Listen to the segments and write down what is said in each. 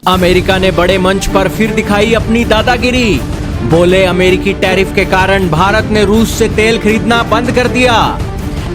America ने बड़े मंच पर फिर दिखाई अपनी दादागिरी। बोले अमेरिकी टैरिफ के कारण भारत ने रूस से तेल खरीदना बंद कर दिया।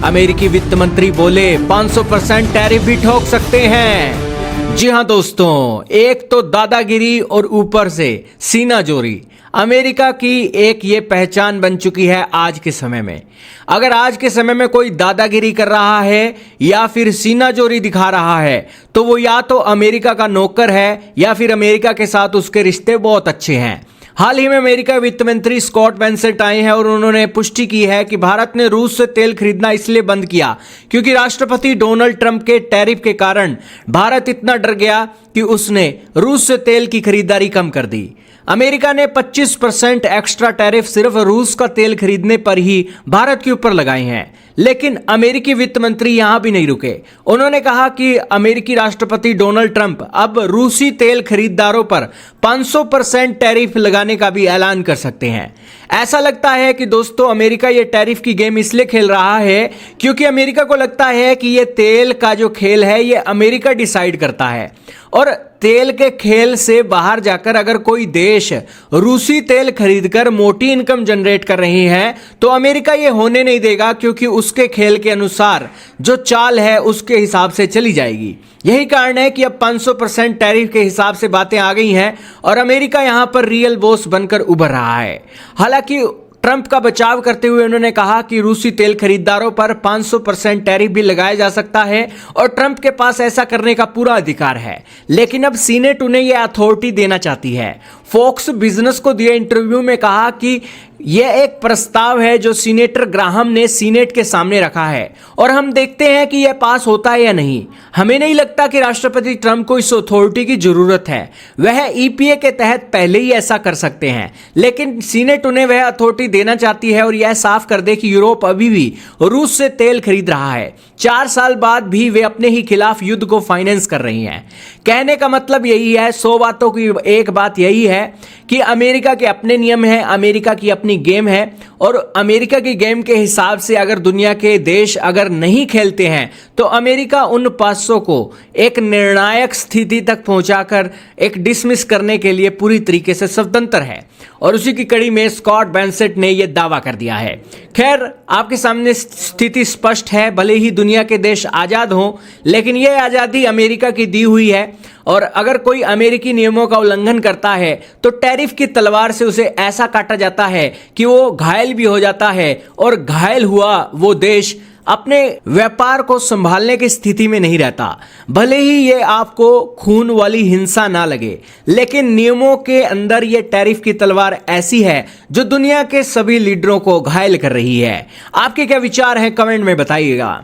अमेरिकी वित्त मंत्री बोले 500% टैरिफ भी ठोक सकते हैं। जी हां दोस्तों, एक तो दादागिरी और ऊपर से सीनाजोरी अमेरिका की एक ये पहचान बन चुकी है आज के समय में। अगर आज के समय में कोई दादागिरी कर रहा है या फिर सीनाजोरी दिखा रहा है तो वो या तो अमेरिका का नौकर है या फिर अमेरिका के साथ उसके रिश्ते बहुत अच्छे हैं। हाल ही में अमेरिका वित्त मंत्री स्कॉट बेसेंट आए हैं और उन्होंने पुष्टि की है कि भारत ने रूस से तेल खरीदना इसलिए बंद किया क्योंकि राष्ट्रपति डोनाल्ड ट्रंप के टैरिफ के कारण भारत इतना डर गया कि उसने रूस से तेल की खरीदारी कम कर दी। अमेरिका ने 25% एक्स्ट्रा टैरिफ सिर्फ रूस का तेल खरीदने पर ही भारत के ऊपर लगाए हैं। लेकिन अमेरिकी वित्त मंत्री यहां भी नहीं रुके। उन्होंने कहा कि अमेरिकी राष्ट्रपति डोनाल्ड ट्रंप अब रूसी तेल खरीदारों पर 500% टैरिफ लगाने का भी ऐलान कर सकते हैं। ऐसा लगता है कि दोस्तों अमेरिका ये टैरिफ की गेम इसलिए खेल रहा है क्योंकि अमेरिका को लगता है कि ये तेल का जो खेल है ये अमेरिका डिसाइड करता है और तेल के खेल से बाहर जाकर अगर कोई देश रूसी तेल खरीदकर मोटी इनकम जनरेट कर रही है तो अमेरिका ये होने नहीं देगा, क्योंकि उसके खेल के अनुसार जो चाल है उसके हिसाब से चली जाएगी। यही कारण है कि अब 500% टैरिफ के हिसाब से बातें आ गई हैं और अमेरिका यहां पर रियल बॉस बनकर उभर रहा है। हालांकि ट्रंप का बचाव करते हुए उन्होंने कहा कि रूसी तेल खरीदारों पर 500% टैरिफ भी लगाया जा सकता है और ट्रंप के पास ऐसा करने का पूरा अधिकार है। लेकिन अब सीनेट उन्हें यह अथॉरिटी देना चाहती है। फॉक्स बिजनेस को दिए इंटरव्यू में कहा कि यह एक प्रस्ताव है जो सीनेटर ग्राहम ने सीनेट के सामने रखा है और हम देखते हैं कि यह पास होता है या नहीं। हमें नहीं लगता कि राष्ट्रपति ट्रंप को इस अथॉरिटी की जरूरत है। वह ईपीए के तहत पहले ही ऐसा कर सकते हैं, लेकिन सीनेट उन्हें वह अथॉरिटी देना चाहती है और यह साफ कर दे कि यूरोप अभी भी रूस से तेल खरीद रहा है। 4 साल बाद भी वे अपने ही खिलाफ युद्ध को फाइनेंस कर रही हैं। कहने का मतलब यही है, 100 बातों की एक बात यही है कि अमेरिका के अपने नियम हैं, अमेरिका की अपनी गेम है और अमेरिका की गेम के हिसाब से अगर दुनिया के देश अगर नहीं खेलते हैं तो अमेरिका उन 500 को एक निर्णायक स्थिति तक पहुंचाकर एक डिसमिस करने के लिए पूरी तरीके से स्वतंत्र है। और उसी की कड़ी में स्कॉट बेसेंट ने यह दावा कर दिया है। खैर, आपके सामने स्थिति स्पष्ट है। भले ही दुनिया के देश आजाद हों, लेकिन यह आजादी अमेरिका की दी हुई है और अगर कोई अमेरिकी नियमों का उल्लंघन करता है तो टैरिफ की तलवार से उसे ऐसा काटा जाता है कि वो घायल भी हो जाता है और घायल हुआ वो देश अपने व्यापार को संभालने की स्थिति में नहीं रहता। भले ही ये आपको खून वाली हिंसा ना लगे, लेकिन नियमों के अंदर ये टैरिफ की तलवार ऐसी है जो दुनिया के सभी लीडरों को घायल कर रही है। आपके क्या विचार हैं, कमेंट में बताइएगा।